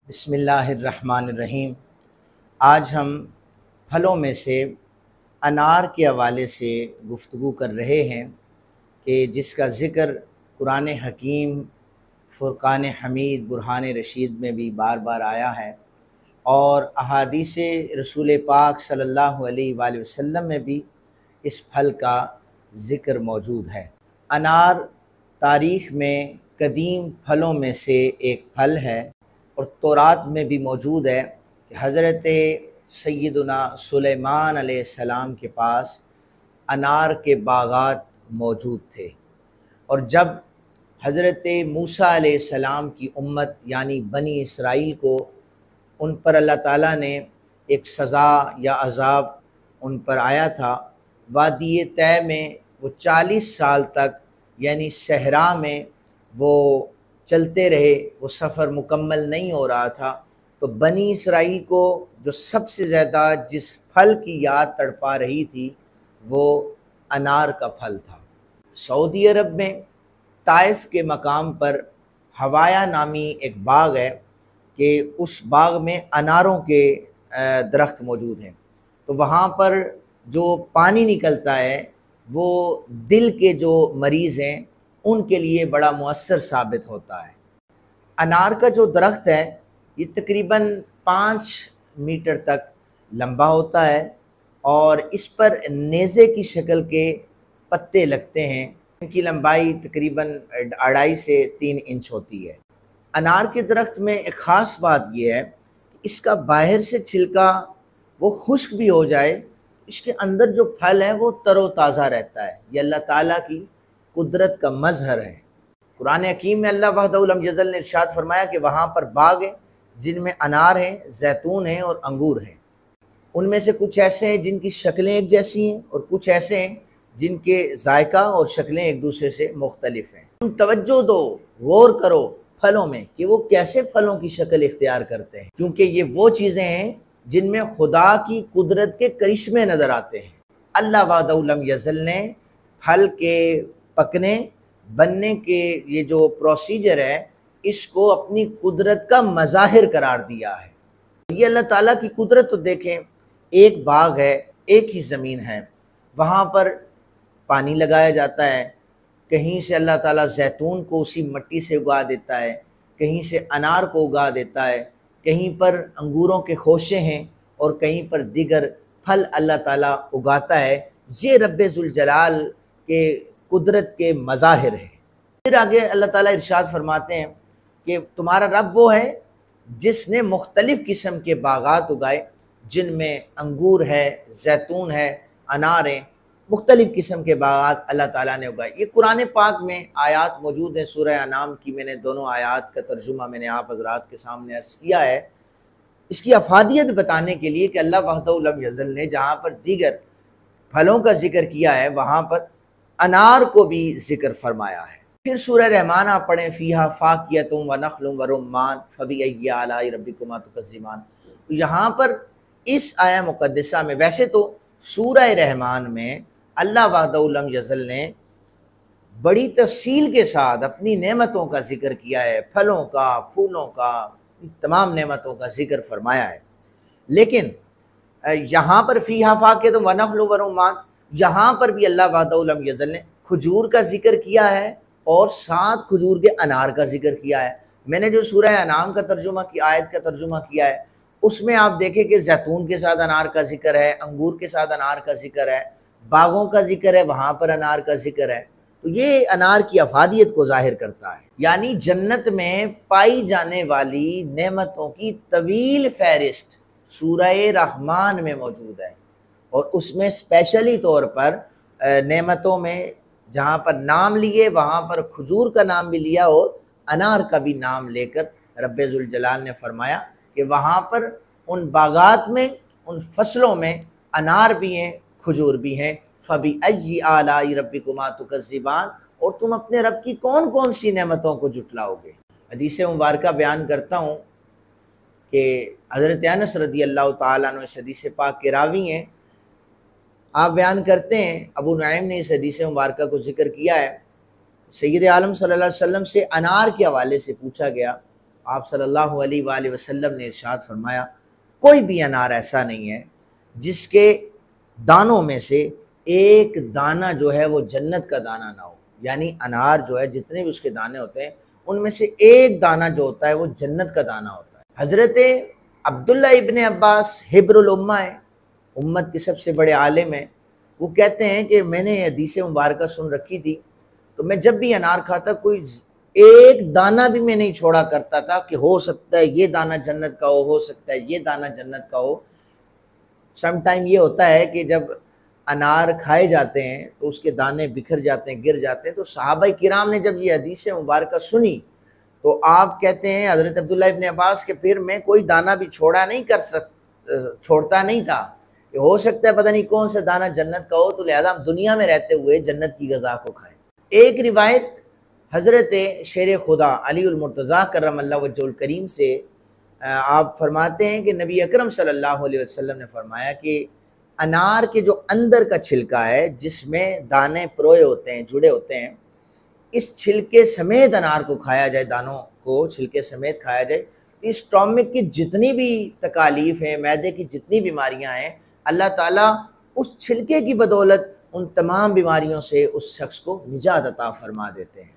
بسم اللہ الرحمن الرحیم۔ آج ہم پھلوں میں سے انار کے حوالے سے گفتگو کر رہے ہیں کہ جس کا ذکر قرآن حکیم، فرقان حمید، برہان رشید میں بھی بار بار آیا ہے اور احادیث رسول پاک صلی اللہ علیہ وآلہ وسلم میں بھی اس پھل کا ذکر موجود ہے۔ انار تاریخ میں قدیم پھلوں میں سے ایک پھل ہے اور تورات میں بھی موجود ہے کہ حضرت سیدنا سلیمان علیہ السلام کے پاس انار کے باغات موجود تھے، اور جب حضرت موسیٰ علیہ السلام کی امت یعنی بنی اسرائیل کو ان پر اللہ تعالیٰ نے ایک سزا یا عذاب ان پر آیا تھا، وادی طے میں وہ 40 سال تک یعنی صحرا میں وہ چلتے رہے، وہ سفر مکمل نہیں ہو رہا تھا، تو بنی اسرائیل کو جو سب سے زیادہ جس پھل کی یاد تڑپا رہی تھی وہ انار کا پھل تھا۔ سعودی عرب میں طائف کے مقام پر ہوایا نامی ایک باغ ہے کہ اس باغ میں اناروں کے درخت موجود ہیں، تو وہاں پر جو پانی نکلتا ہے وہ دل کے جو مریض ہیں ان کے لیے بڑا مؤثر ثابت ہوتا ہے۔ انار کا جو درخت ہے یہ تقریباً 5 میٹر تک لمبا ہوتا ہے اور اس پر نیزے کی شکل کے پتے لگتے ہیں، ان کی لمبائی تقریباً 2.5 سے 3 انچ ہوتی ہے۔ انار کے درخت میں ایک خاص بات یہ ہے کہ اس کا باہر سے چھلکا وہ خشک بھی ہو جائے، اس کے اندر جو پھل ہے وہ تر و تازہ رہتا ہے۔ یہ اللہ تعالیٰ کی قدرت کا مظہر ہے۔ قرآن حکیم میں اللہ وحدہ لم یزل نے ارشاد فرمایا کہ وہاں پر باغ ہیں جن میں انار ہیں، زیتون ہیں اور انگور ہیں۔ ان میں سے کچھ ایسے ہیں جن کی شکلیں ایک جیسی ہیں اور کچھ ایسے ہیں جن کے ذائقہ اور شکلیں ایک دوسرے سے مختلف ہیں۔ تم توجہ دو، غور کرو پھلوں میں کہ وہ کیسے پھلوں کی شکل اختیار کرتے ہیں، کیونکہ یہ وہ چیزیں ہیں جن میں خدا کی قدرت کے کرشمے نظر آتے ہیں۔ اللہ وحدہ لم یزل نے پھل کے پکنے بننے کے یہ جو پروسیجر ہے اس کو اپنی قدرت کا مظاہر قرار دیا ہے۔ یہ اللہ تعالیٰ کی قدرت تو دیکھیں، ایک باغ ہے، ایک ہی زمین ہے، وہاں پر پانی لگایا جاتا ہے، کہیں سے اللہ تعالیٰ زیتون کو اسی مٹی سے اگا دیتا ہے، کہیں سے انار کو اگا دیتا ہے، کہیں پر انگوروں کے خوشے ہیں اور کہیں پر دیگر پھل اللہ تعالیٰ اگاتا ہے۔ یہ رب ذوالجلال کے قدرت کے مظاہر ہیں۔ پھر آگے اللہ تعالیٰ ارشاد فرماتے ہیں کہ تمہارا رب وہ ہے جس نے مختلف قسم کے باغات اگائے جن میں انگور ہے، زیتون ہے، انار ہیں، مختلف قسم کے باغات اللہ تعالیٰ نے اگائے۔ یہ قرآن پاک میں آیات موجود ہیں، سورہ انعام کی میں نے دونوں آیات کا ترجمہ میں نے آپ حضرات کے سامنے عرض کیا ہے، اس کی افادیت بتانے کے لیے کہ اللہ وحدہ لم یزل نے جہاں پر دیگر پھلوں کا ذکر کیا ہے وہاں پر انار کو بھی ذکر فرمایا ہے۔ پھر سورہ رحمان آپ پڑھیں، فیہا فاکہۃ ونخل ورمان فبأی آلاء ربکما تکذبان۔ یہاں پر اس آیہ مقدسہ میں، ویسے تو سورہ رحمان میں اللہ وحدہ لم یزل نے بڑی تفصیل کے ساتھ اپنی نعمتوں کا ذکر کیا ہے، پھلوں کا، پھولوں کا، تمام نعمتوں کا ذکر فرمایا ہے، لیکن یہاں پر فیہا فاکہۃ ونخل ورمان، یہاں پر بھی اللہ وحدہ لم یزل نے کھجور کا ذکر کیا ہے اور ساتھ کھجور کے انار کا ذکر کیا ہے۔ میں نے جو سورہ انعام کا ترجمہ کی آیت کا ترجمہ کیا ہے اس میں آپ دیکھیں کہ زیتون کے ساتھ انار کا ذکر ہے، انگور کے ساتھ انار کا ذکر ہے، باغوں کا ذکر ہے، وہاں پر انار کا ذکر ہے، تو یہ انار کی افادیت کو ظاہر کرتا ہے۔ یعنی جنت میں پائی جانے والی نعمتوں کی طویل فہرست سورہ رحمان میں موجود ہے، اور اس میں اسپیشلی طور پر نعمتوں میں جہاں پر نام لیے وہاں پر کھجور کا نام بھی لیا اور انار کا بھی نام لے کر رب ذوالجلال نے فرمایا کہ وہاں پر ان باغات میں، ان فصلوں میں انار بھی ہیں، کھجور بھی ہیں۔ فَبِأَيِّ آلَاءِ رَبِّكُمَا تُكَذِّبَانِ، اور تم اپنے رب کی کون کون سی نعمتوں کو جھٹلاؤ گے۔ حدیث مبارکہ بیان کرتا ہوں کہ حضرت انس رضی اللہ تعالیٰ عنہ اس حدیث پاک کے راوی ہیں، آپ بیان کرتے ہیں، ابو نعیم نے اس حدیث مبارکہ کو ذکر کیا ہے، سید عالم صلی اللہ علیہ وسلم سے انار کے حوالے سے پوچھا گیا، آپ صلی اللہ علیہ وآلہ وسلم نے ارشاد فرمایا کوئی بھی انار ایسا نہیں ہے جس کے دانوں میں سے ایک دانہ جو ہے وہ جنت کا دانہ نہ ہو، یعنی انار جو ہے جتنے بھی اس کے دانے ہوتے ہیں ان میں سے ایک دانہ جو ہوتا ہے وہ جنت کا دانہ ہوتا ہے۔ حضرت عبداللہ ابن عباس حبر الامہ ہے، امت کے سب سے بڑے عالم ہیں، وہ کہتے ہیں کہ میں نے حدیث مبارکہ سن رکھی تھی تو میں جب بھی انار کھاتا کوئی ایک دانہ بھی میں نہیں چھوڑا کرتا تھا کہ ہو سکتا ہے یہ دانہ جنت کا ہو سکتا ہے یہ دانہ جنت کا ہو۔ سم ٹائم یہ ہوتا ہے کہ جب انار کھائے جاتے ہیں تو اس کے دانے بکھر جاتے ہیں، گر جاتے ہیں، تو صحابہ کرام نے جب یہ حدیث مبارکہ سنی تو آپ کہتے ہیں حضرت عبداللہ ابن عباس کہ پھر میں کوئی دانہ بھی چھوڑتا نہیں تھا کہ ہو سکتا ہے پتہ نہیں کون سا دانہ جنت کا ہو، تو لہذا ہم دنیا میں رہتے ہوئے جنت کی غذا کو کھائیں۔ ایک روایت حضرت شیر خدا علی المرتضیٰ کرم اللہ وجہ الکریم سے آپ فرماتے ہیں کہ نبی اکرم صلی اللہ علیہ وسلم نے فرمایا کہ انار کے جو اندر کا چھلکا ہے جس میں دانے پروئے ہوتے ہیں، جڑے ہوتے ہیں، اس چھلکے سمیت انار کو کھایا جائے، دانوں کو چھلکے سمیت کھایا جائے، اس اسٹامک کی جتنی بھی تکالیف ہیں، معدے کی جتنی بیماریاں ہیں، اللہ تعالیٰ اس چھلکے کی بدولت ان تمام بیماریوں سے اس شخص کو نجات عطا فرما دیتے ہیں۔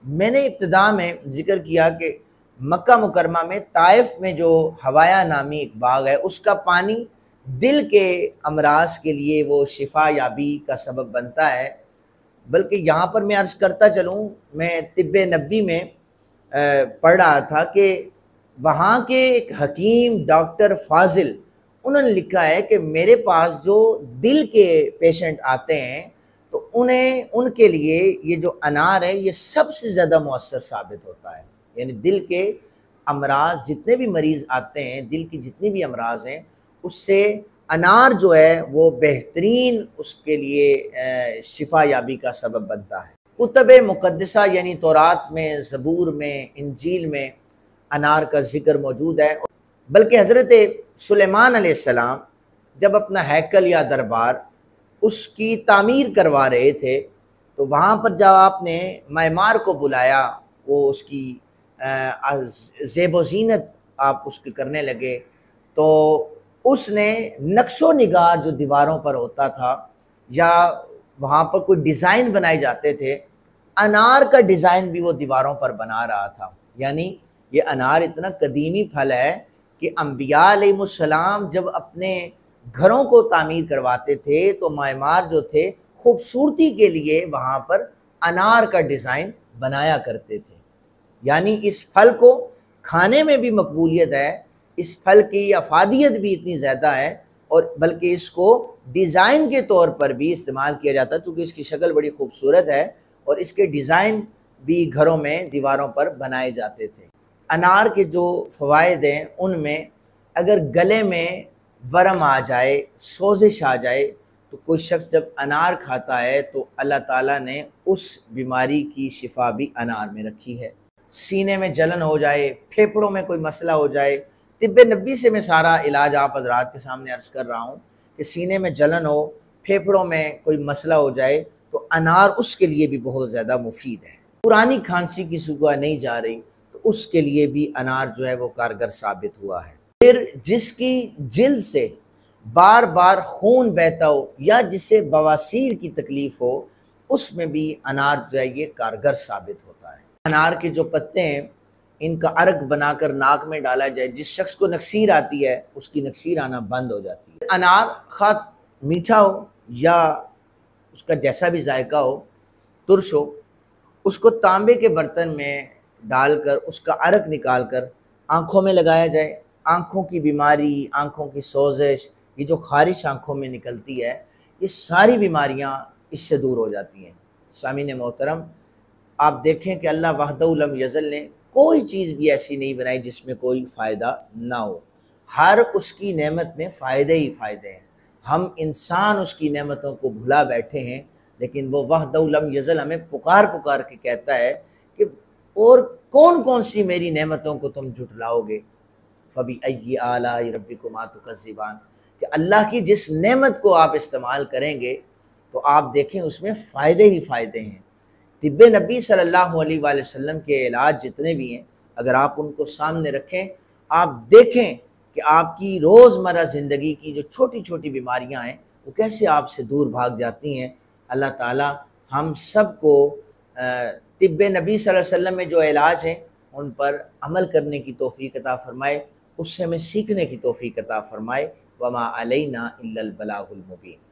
میں نے ابتدا میں ذکر کیا کہ مکہ مکرمہ میں طائف میں جو حوایا نامی ایک باغ ہے اس کا پانی دل کے امراض کے لیے وہ شفا یابی کا سبب بنتا ہے، بلکہ یہاں پر میں عرض کرتا چلوں، میں طب نبوی میں پڑھ رہا تھا کہ وہاں کے ایک حکیم ڈاکٹر فاضل انہوں نے لکھا ہے کہ میرے پاس جو دل کے پیشنٹ آتے ہیں تو ان کے لیے یہ جو انار ہے یہ سب سے زیادہ مؤثر ثابت ہوتا ہے، یعنی دل کے امراض جتنے بھی مریض آتے ہیں، دل کی جتنی بھی امراض ہیں، اس سے انار جو ہے وہ بہترین اس کے لیے شفا یابی کا سبب بنتا ہے۔ کتب مقدسہ یعنی تورات میں، زبور میں، انجیل میں انار کا ذکر موجود ہے، بلکہ حضرت سلیمان علیہ السلام جب اپنا ہیکل یا دربار اس کی تعمیر کروا رہے تھے تو وہاں پر جب آپ نے معمار کو بلایا، وہ اس کی زیب و زینت آپ اس کی کرنے لگے، تو اس نے نقش و نگار جو دیواروں پر ہوتا تھا یا وہاں پر کوئی ڈیزائن بنائے جاتے تھے، انار کا ڈیزائن بھی وہ دیواروں پر بنا رہا تھا۔ یعنی یہ انار اتنا قدیمی پھل ہے کہ انبیاء علیہ السلام جب اپنے گھروں کو تعمیر کرواتے تھے تو معمار جو تھے خوبصورتی کے لیے وہاں پر انار کا ڈیزائن بنایا کرتے تھے۔ یعنی اس پھل کو کھانے میں بھی مقبولیت ہے، اس پھل کی افادیت بھی اتنی زیادہ ہے، اور بلکہ اس کو ڈیزائن کے طور پر بھی استعمال کیا جاتا ہے کیونکہ اس کی شکل بڑی خوبصورت ہے اور اس کے ڈیزائن بھی گھروں میں دیواروں پر بنائے جاتے تھے۔ انار کے جو فوائد ہیں ان میں اگر گلے میں ورم آ جائے، سوزش آ جائے، تو کوئی شخص جب انار کھاتا ہے تو اللہ تعالیٰ نے اس بیماری کی شفا بھی انار میں رکھی ہے۔ سینے میں جلن ہو جائے، پھیپھڑوں میں کوئی مسئلہ ہو جائے، طب نبوی سے میں سارا علاج آپ حضرات کے سامنے عرض کر رہا ہوں کہ سینے میں جلن ہو، پھیپھڑوں میں کوئی مسئلہ ہو جائے تو انار اس کے لیے بھی بہت زیادہ مفید ہے۔ پرانی کھانسی کی شکوہ نہیں جا رہی تو اس کے لیے بھی انار جو ہے وہ کارگر ثابت ہوا ہے۔ پھر جس کی جلد سے بار بار خون بہتا ہو یا جسے بواسیر کی تکلیف ہو، اس میں بھی انار جو ہے یہ کارگر ثابت ہوتا ہے۔ انار کے جو پتے ہیں ان کا عرق بنا کر ناک میں ڈالا جائے، جس شخص کو نکسیر آتی ہے اس کی نکسیر آنا بند ہو جاتی ہے۔ انار خواہ میٹھا ہو یا اس کا جیسا بھی ذائقہ ہو، ترش ہو، اس کو تانبے کے برتن میں ڈال کر اس کا عرق نکال کر آنکھوں میں لگایا جائے۔ آنکھوں کی بیماری، آنکھوں کی سوزش، یہ جو خارش آنکھوں میں نکلتی ہے، یہ ساری بیماریاں اس سے دور ہو جاتی ہیں۔ سامعین محترم، آپ دیکھیں کہ اللہ وحدہ لم یزل نے کوئی چیز بھی ایسی نہیں بنائی جس میں کوئی فائدہ نہ ہو، ہر اس کی نعمت میں فائدے ہی فائدے ہیں۔ ہم انسان اس کی نعمتوں کو بھلا بیٹھے ہیں، لیکن وہ وحدہ لم یزل ہمیں پکار پکار کے کہتا ہے کہ اور کون کون سی میری نعمتوں کو تم جھٹلاؤ گے، فَبِأَيِّ آلَاءِ رَبِّكُمَا تُكَذِّبَانِ، کہ اللہ کی جس نعمت کو آپ استعمال کریں گے تو آپ دیکھیں اس میں فائدے ہی فائدے ہیں۔ طب نبی صلی اللہ علیہ وآلہ وسلم کے علاج جتنے بھی ہیں اگر آپ ان کو سامنے رکھیں، آپ دیکھیں کہ آپ کی روزمرہ زندگی کی جو چھوٹی چھوٹی بیماریاں ہیں وہ کیسے آپ سے دور بھاگ جاتی ہیں۔ اللہ تعالی ہم سب کو طب نبی صلی اللہ علیہ وسلم میں جو علاج ہیں ان پر عمل کرنے کی توفیق عطا فرمائے، اس سے ہمیں سیکھنے کی توفیق عطا فرمائے۔ وما علینا الا البلاغ المبین۔